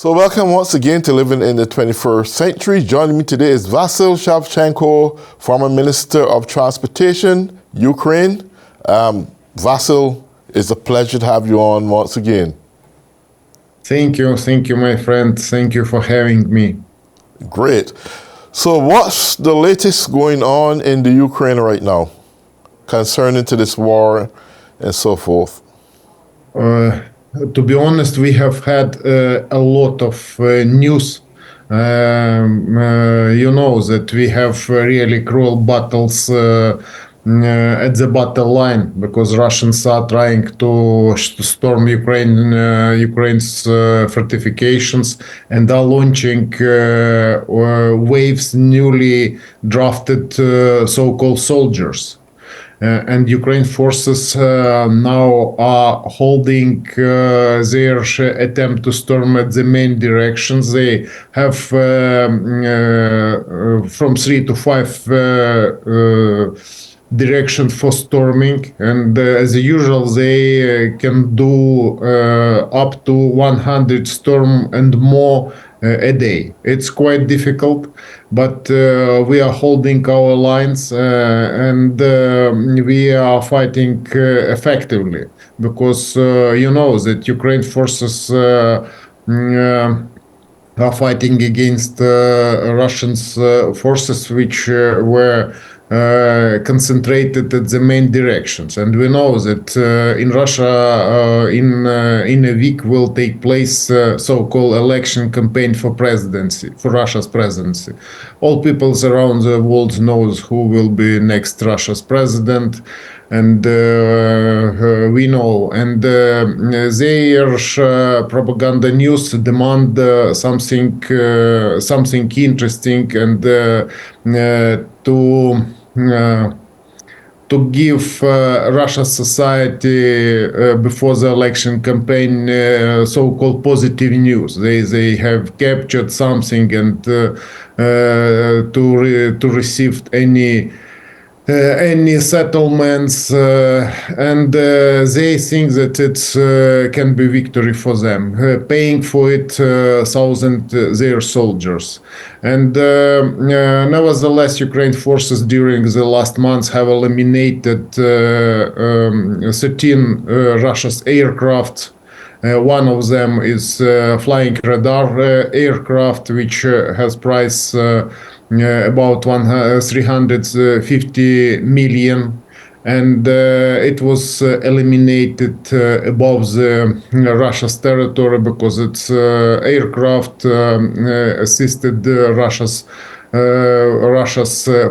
So welcome once again to Living in the 21st Century. Joining me today is Vasil Shevchenko, former Minister of Transportation, Ukraine. Vasil, it's a pleasure to have you on once again. Thank you, my friend. Thank you for having me. Great. So what's the latest going on in the Ukraine right now concerning to this war and so forth? To be honest, we have had a lot of news. You know that we have really cruel battles at the battle line because Russians are trying to storm Ukraine's fortifications and are launching waves newly drafted so-called soldiers. And Ukraine forces now are holding their attempt to storm at the main directions. They have from 3 to 5 directions for storming, and as usual, they can do up to 100 storm and more a day. It's quite difficult, but we are holding our lines and we are fighting effectively because you know that Ukraine forces are fighting against Russian forces which were concentrated at the main directions, and we know that in Russia in a week will take place so-called election campaign for presidency, for Russia's presidency. All peoples around the world knows who will be next Russia's president, and we know, and their propaganda news demand something interesting and to give Russia's society before the election campaign so-called positive news. They have captured something and to receive any settlements and they think that it can be victory for them, paying for it their soldiers. And nevertheless, Ukraine forces during the last months have eliminated 13 Russia's aircraft. One of them is flying radar aircraft, which has price about 350 million, and it was eliminated above the Russia's territory because its aircraft assisted Russia's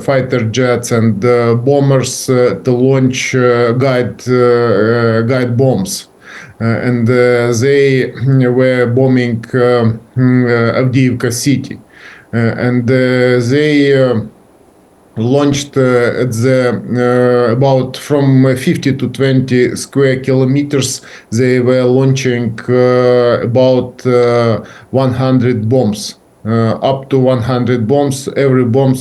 fighter jets and bombers to launch guide bombs. And they were bombing Avdiivka city. And they launched at the about from 50 to 20 square kilometers. They were launching about 100 bombs, up to 100 bombs. Every bomb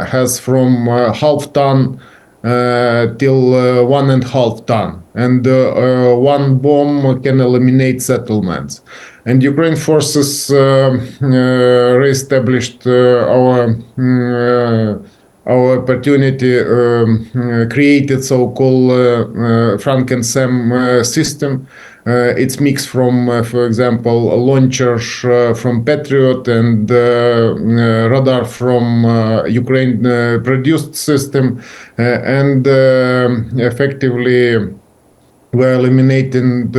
has from half ton till 1.5 ton, and one bomb can eliminate settlements. And Ukraine forces re-established our opportunity, created so-called Franken-Sem system. It's mixed from, for example, launchers from Patriot and radar from Ukraine produced system, and effectively we're eliminating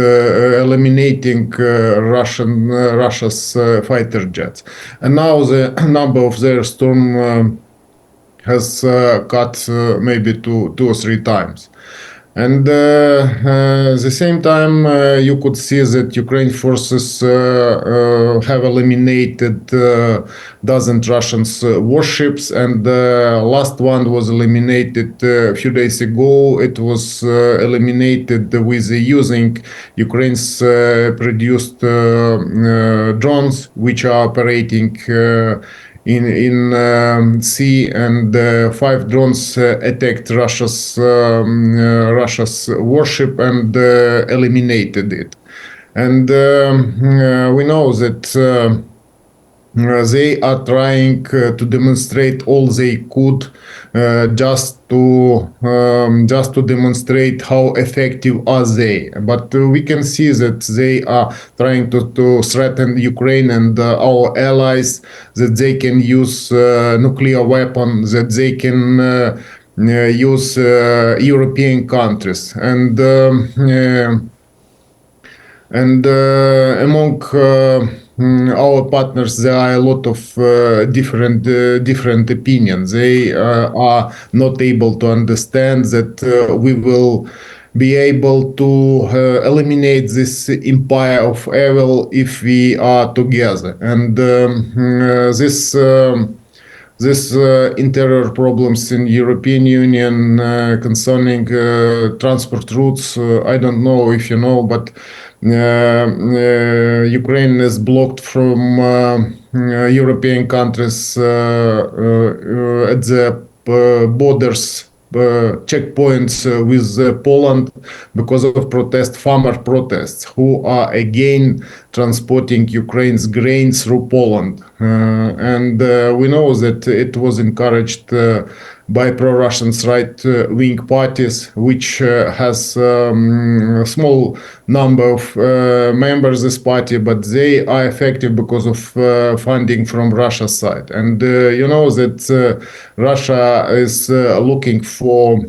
Russia's fighter jets, and now the number of their storm has cut maybe two or three times. And at the same time, you could see that Ukraine forces have eliminated dozen Russian warships, and last one was eliminated a few days ago. It was eliminated with using Ukraine's produced drones, which are operating in sea, and 5 drones attacked Russia's warship and eliminated it. And we know that they are trying to demonstrate all they could just to demonstrate how effective are they. But we can see that they are trying to threaten Ukraine and our allies, that they can use nuclear weapons, that they can use European countries. And among our partners, there are a lot of different opinions. They are not able to understand that we will be able to eliminate this empire of evil if we are together. And this interior problems in European Union concerning transport routes. I don't know if you know, but Ukraine is blocked from European countries at the borders. Checkpoints with Poland because of farmer protests who are again transporting Ukraine's grain through Poland. And we know that it was encouraged by pro-Russian right-wing parties, which has a small number of members this party, but they are effective because of funding from Russia's side. And you know that Russia is looking for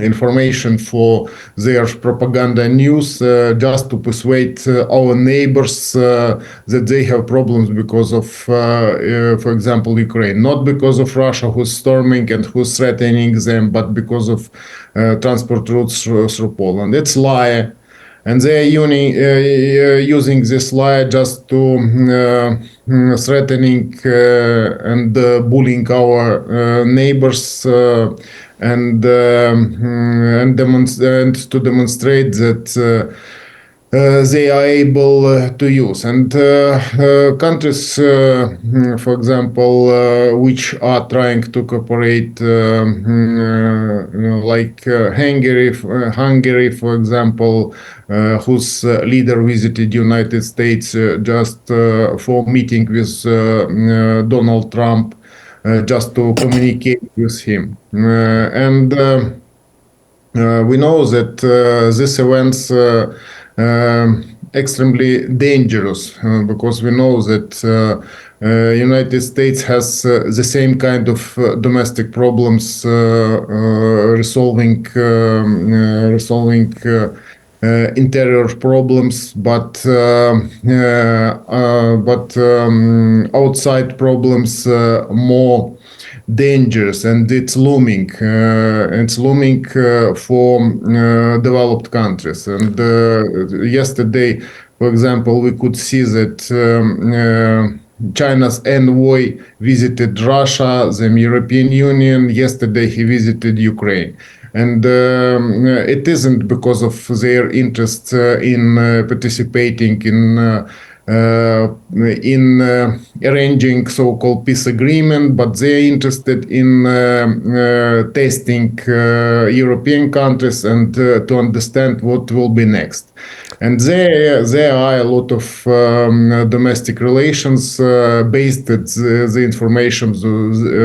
information for their propaganda news just to persuade our neighbors that they have problems because of, for example, Ukraine. Not because of Russia who's storming and who's threatening them, but because of transport routes through Poland. It's lie. And they are using this lie just to threatening and bullying our neighbors and to demonstrate that they are able to use. And countries, for example, which are trying to cooperate, like Hungary, for example, whose leader visited United States just for meeting with Donald Trump, just to communicate with him. We know that these events extremely dangerous because we know that United States has the same kind of domestic problems resolving interior problems, but outside problems more dangerous, and it's looming. It's looming for developed countries. And yesterday, for example, we could see that China's envoy visited Russia, the European Union. Yesterday, he visited Ukraine. And it isn't because of their interest in participating in arranging so-called peace agreement, but they're interested in testing European countries and to understand what will be next. And there are a lot of domestic relations based at the information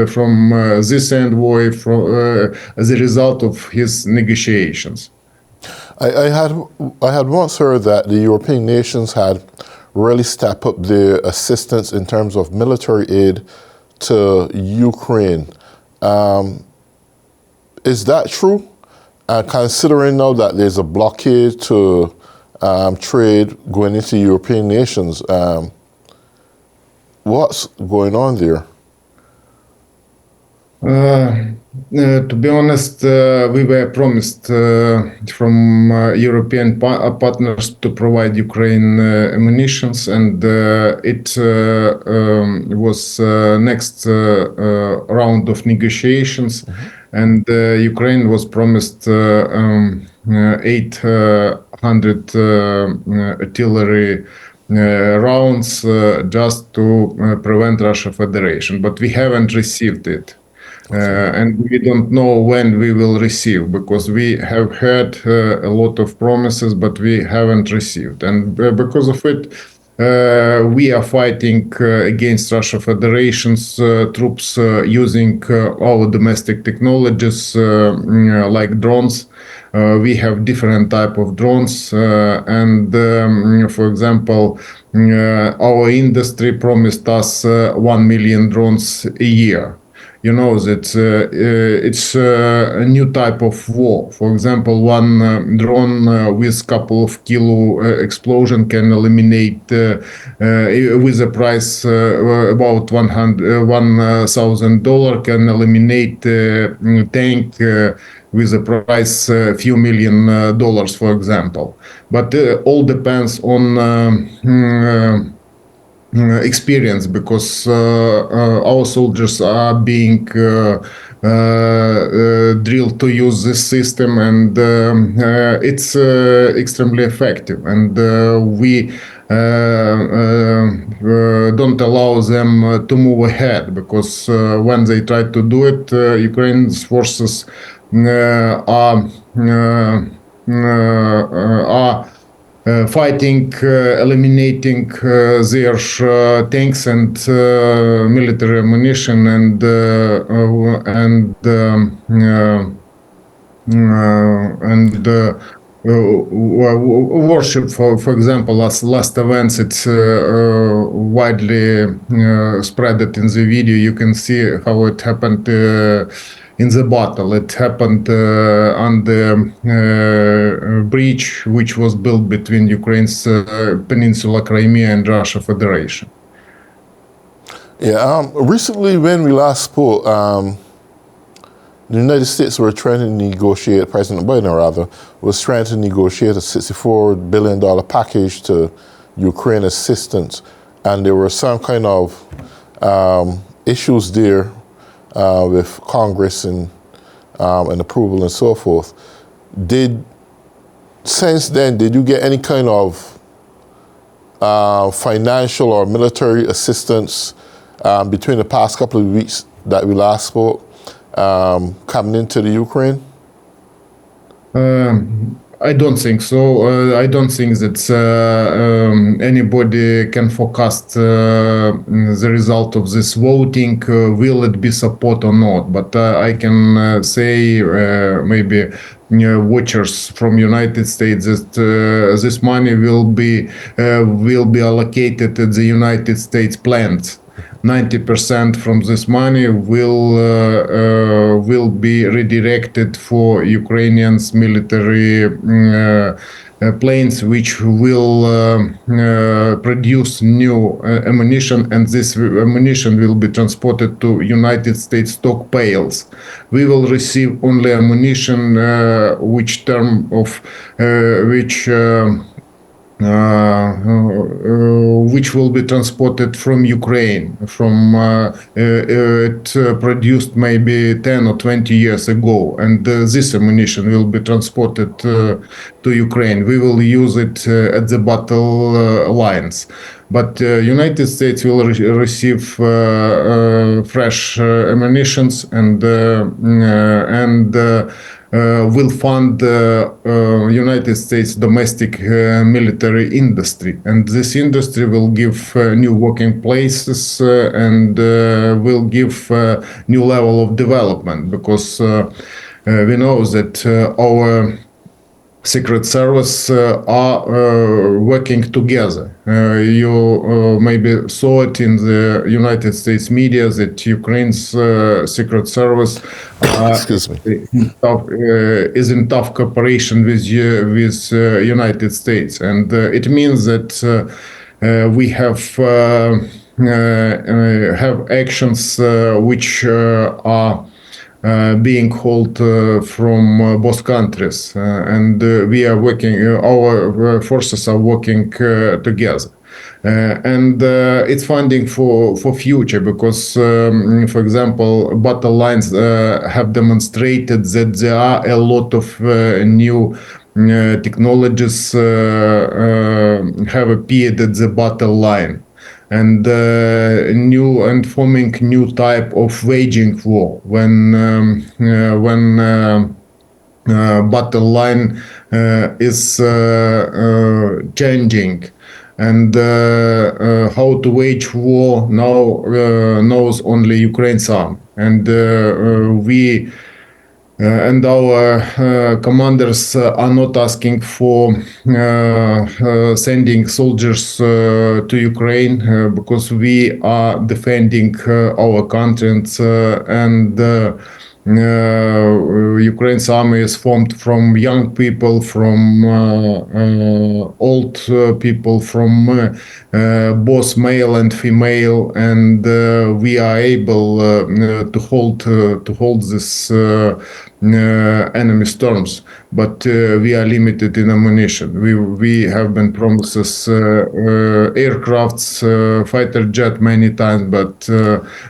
from this envoy as a result of his negotiations. I had once heard that the European nations had really stepped up their assistance in terms of military aid to Ukraine. Is that true? Considering now that there's a blockade to trade going into European nations, what's going on there? To be honest, we were promised from European partners to provide Ukraine ammunitions, and it was next round of negotiations, and Ukraine was promised 800 artillery rounds just to prevent Russia Federation, but we haven't received it. and we don't know when we will receive, because we have heard a lot of promises, but we haven't received. And because of it, we are fighting against Russia Federation's troops using our domestic technologies like drones. We have different type of drones, and for example, our industry promised us 1 million drones a year. You know that it's a new type of war. For example, one drone with couple of kilo explosion can eliminate with a price about $1,000 can eliminate tank with a price few million dollars, for example. But all depends on experience, because our soldiers are being drilled to use this system, and it's extremely effective, and we don't allow them to move ahead, because when they try to do it, Ukraine's forces are fighting, eliminating their tanks and military ammunition, and worship. For example, last events, it's widely spread it in the video. You can see how it happened in the battle. It happened on the bridge which was built between Ukraine's peninsula Crimea and Russia Federation. Yeah, recently when we last spoke, the United States were trying to negotiate, President Biden rather, was trying to negotiate a $64 billion package to Ukraine assistance. And there were some kind of issues there with Congress and approval and so forth. Since then, did you get any kind of financial or military assistance between the past couple of weeks that we last spoke coming into the Ukraine? I don't think so. I don't think that anybody can forecast the result of this voting. Will it be support or not? But I can say maybe watchers from United States that this money will be allocated at the United States plants. 90% from this money will be redirected for Ukrainians military planes, which will produce new ammunition, and this ammunition will be transported to United States stockpiles. We will receive only ammunition which will be transported from Ukraine, from it produced maybe 10 or 20 years ago, and this ammunition will be transported to Ukraine. We will use it at the battle lines. But United States will receive fresh ammunitions, and will fund United States domestic military industry, and this industry will give new working places and will give new level of development, because we know that our Secret Service are working together. You maybe saw it in the United States media that Ukraine's Secret Service Excuse me. is in tough cooperation with United States, and it means that we have actions which are being held from both countries, and we are working. Our forces are working together. And it's funding for future, because, for example, battle lines have demonstrated that there are a lot of new technologies have appeared at the battle line. and forming new type of waging war when battle line is changing, and how to wage war now knows only Ukraine's army, and we and our commanders are not asking for sending soldiers to Ukraine because we are defending our country, and Ukraine's army is formed from young people, from old people, from both male and female, and we are able to hold this enemy storms. But we are limited in ammunition. We have been promised aircrafts, fighter jet many times, but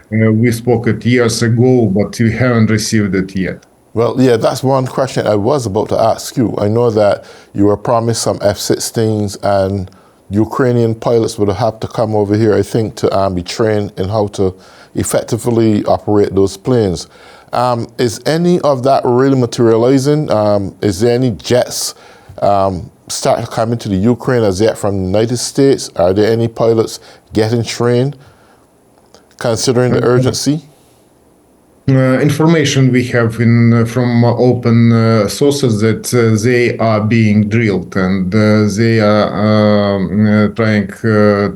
we spoke it years ago, but we haven't received it yet. Well, yeah, that's one question I was about to ask you. I know that you were promised some F-16s, and Ukrainian pilots would have to come over here, I think, to be trained in how to effectively operate those planes. Is any of that really materializing? Is there any jets starting to come into the Ukraine as yet from the United States? Are there any pilots getting trained, considering the urgency? Information we have from open sources that they are being drilled, and they are trying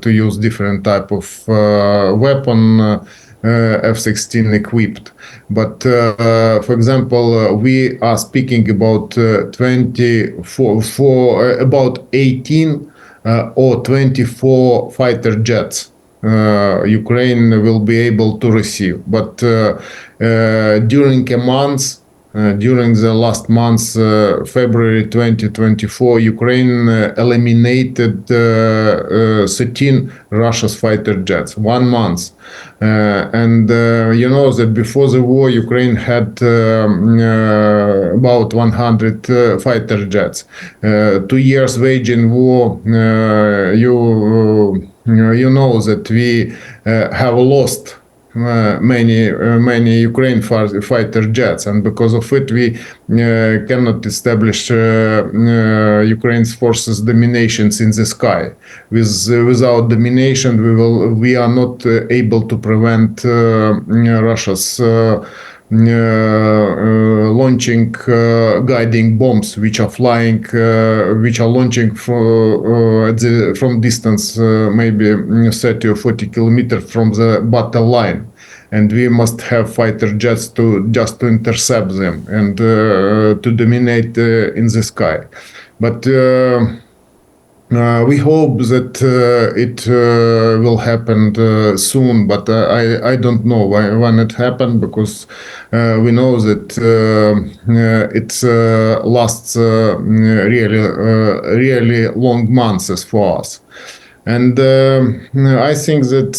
to use different type of weapon, F-16 equipped. But for example, we are speaking about 18 or 24 fighter jets Ukraine will be able to receive. But during a month, during the last month, February 2024, Ukraine eliminated 13 Russia's fighter jets, 1 month. And you know that before the war, Ukraine had about 100 fighter jets. 2 years waging war, you know that we have lost many Ukraine fighter jets, and because of it we cannot establish Ukraine's forces dominations in the sky. Without domination, we are not able to prevent Russia's launching guiding bombs, which are flying, which are launching from distance, maybe 30 or 40 kilometers from the battle line. And we must have fighter jets to intercept them and to dominate in the sky. But we hope that it will happen soon, but I don't know when it happened, because we know that it lasts really long months for us. And I think that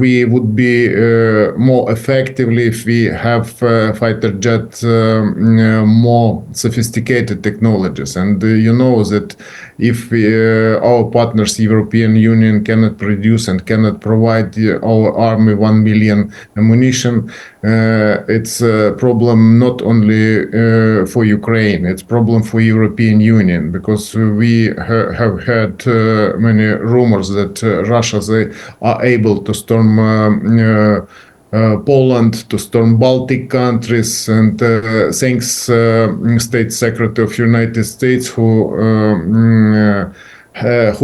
we would be more effectively if we have fighter jet more sophisticated technologies. And you know that if our partners, European Union, cannot produce and cannot provide our army 1 million ammunition, it's a problem not only for Ukraine, it's a problem for European Union, because we have heard many rumors that Russia, they are able to storm Poland, to storm Baltic countries, and thanks State Secretary of United States who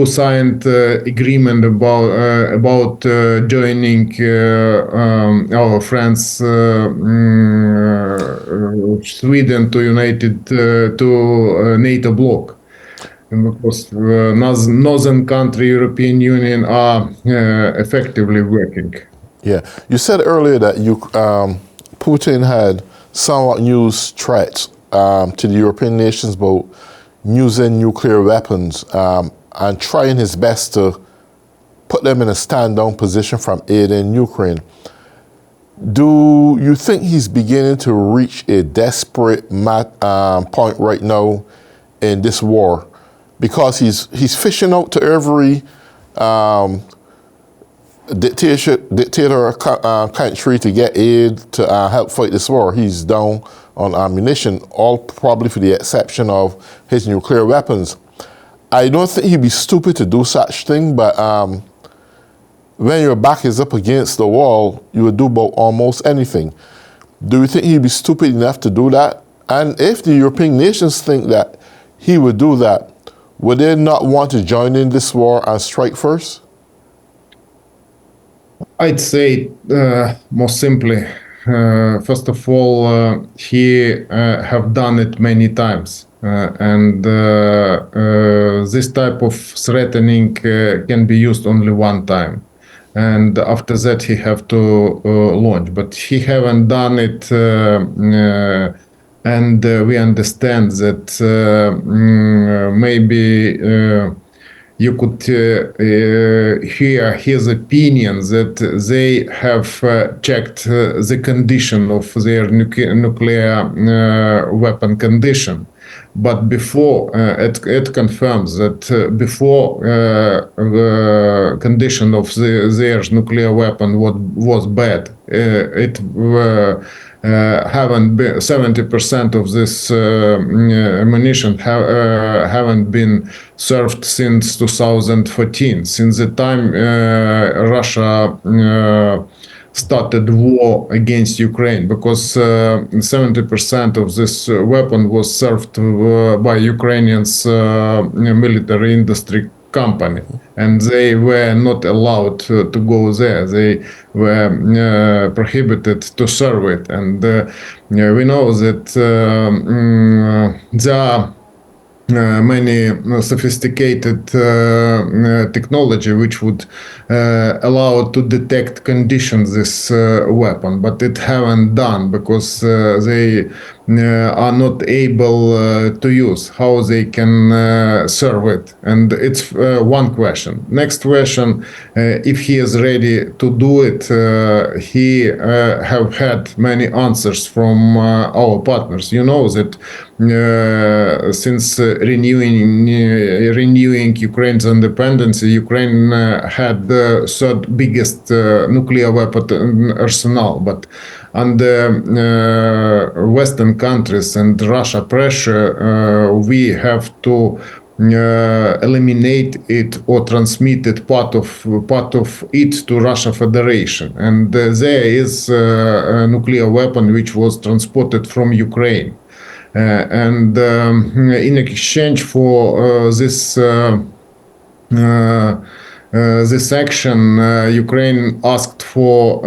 signed agreement about joining our friends Sweden to NATO bloc. And because northern country, European Union are effectively working. Yeah, you said earlier that Putin had somewhat used threats to the European nations about using nuclear weapons and trying his best to put them in a stand-down position from aiding Ukraine. Do you think he's beginning to reach a desperate point right now in this war? Because he's fishing out to every country to get aid to help fight this war. He's down on ammunition, all probably for the exception of his nuclear weapons. I don't think he'd be stupid to do such thing, but when your back is up against the wall, you would do about almost anything. Do you think he'd be stupid enough to do that? And if the European nations think that he would do that, would they not want to join in this war and strike first? I'd say more simply, first of all, he have done it many times, and this type of threatening can be used only one time, and after that he have to launch. But he haven't done it, and we understand that maybe. You could hear his opinion that they have checked the condition of their nuclear weapon condition. But before, it confirms that before condition of their nuclear weapon was bad. It haven't been 70% of this ammunition haven't been served since 2014. Since the time Russia started war against Ukraine, because 70% of this weapon was served by Ukrainians military industry company, and they were not allowed to go there. They were prohibited to serve it, and we know that there are many sophisticated technology which would allow to detect conditions this weapon, but it haven't done because they are not able to use. How they can serve it? And it's one question. Next question, if he is ready to do it, he have had many answers from our partners. You know that since renewing Ukraine's independence, Ukraine had the third biggest nuclear weapon arsenal, but under Western countries and Russia pressure, we have to eliminate it or transmit it part of it to Russia Federation, and there is a nuclear weapon which was transported from Ukraine. And in exchange for this action, Ukraine asked for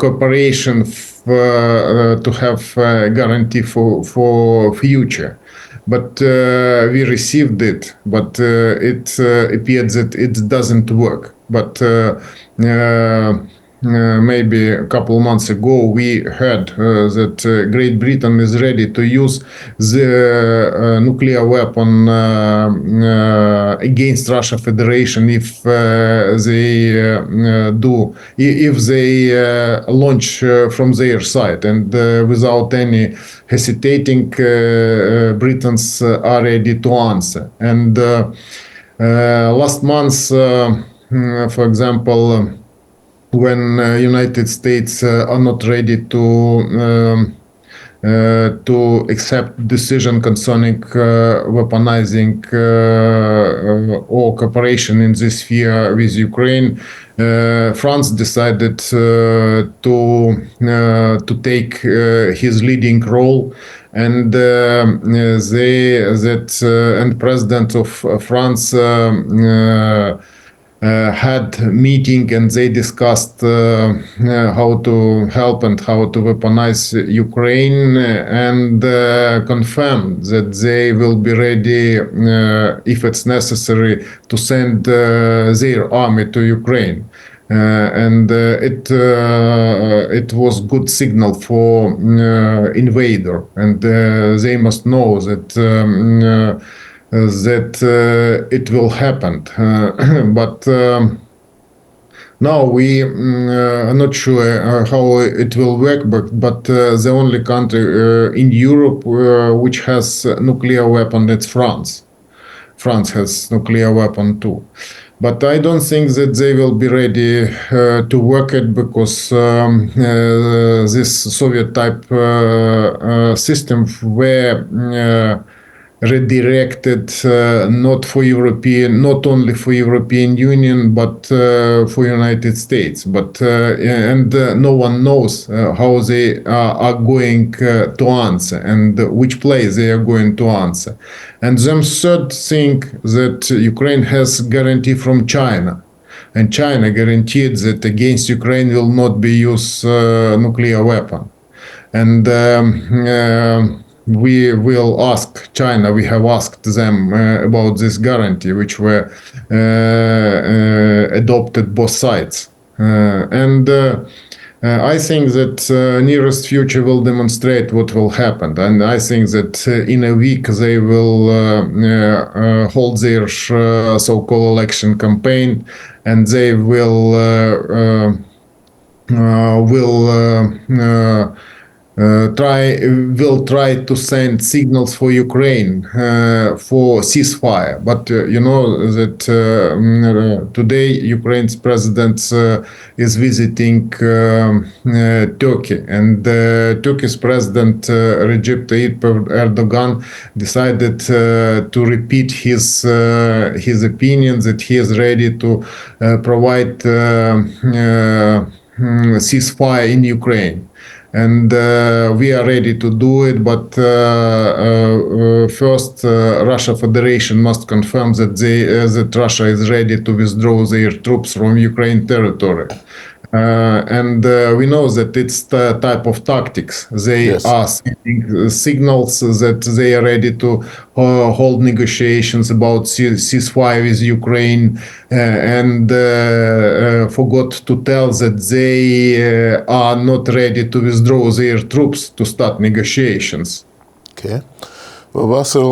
cooperation to have a guarantee for future. But we received it, but it appeared that it doesn't work. But maybe a couple months ago, we heard that Great Britain is ready to use the nuclear weapon against Russia Federation if they launch from their side, and without any hesitating, Britons are ready to answer. And last month, for example, when United States are not ready to accept decision concerning weaponizing or cooperation in this sphere with Ukraine, France decided to take his leading role, and and President of France had meeting, and they discussed how to help and how to weaponize Ukraine, and confirmed that they will be ready, if it's necessary, to send their army to Ukraine. And it was good signal for invader, and they must know that it will happen. But now we are not sure how it will work, but the only country in Europe which has nuclear weapon, it's France. France has nuclear weapon too. But I don't think that they will be ready to work it, because this Soviet type system were redirected not only for European Union, but for United States. But no one knows how they are going to answer, and which place they are going to answer. And then third thing, that Ukraine has guarantee from China. And China guaranteed that against Ukraine will not be used nuclear weapon. And we will ask China, we have asked them about this guarantee, which were adopted both sides. I think that nearest future will demonstrate what will happen. And I think that in a week they will hold their so-called election campaign, and they will try to send signals for Ukraine for ceasefire. But you know that today Ukraine's president is visiting Turkey, and Turkey's president Recep Tayyip Erdogan decided to repeat his opinion that he is ready to provide ceasefire in Ukraine. And we are ready to do it, but first Russia Federation must confirm that that Russia is ready to withdraw their troops from Ukraine territory. And we know that it's the type of tactics. They are sending signals that they are ready to hold negotiations about ceasefire with Ukraine, and forgot to tell that they are not ready to withdraw their troops to start negotiations. Okay. Well, Vasil,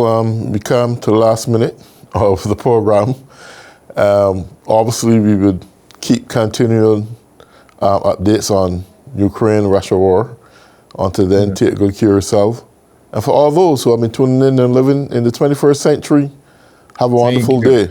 we come to the last minute of the program. Obviously, we would keep continuing updates on Ukraine-Russia war. Until then, take good care of yourself. And for all those who have been tuning in and living in the 21st century, have a wonderful day.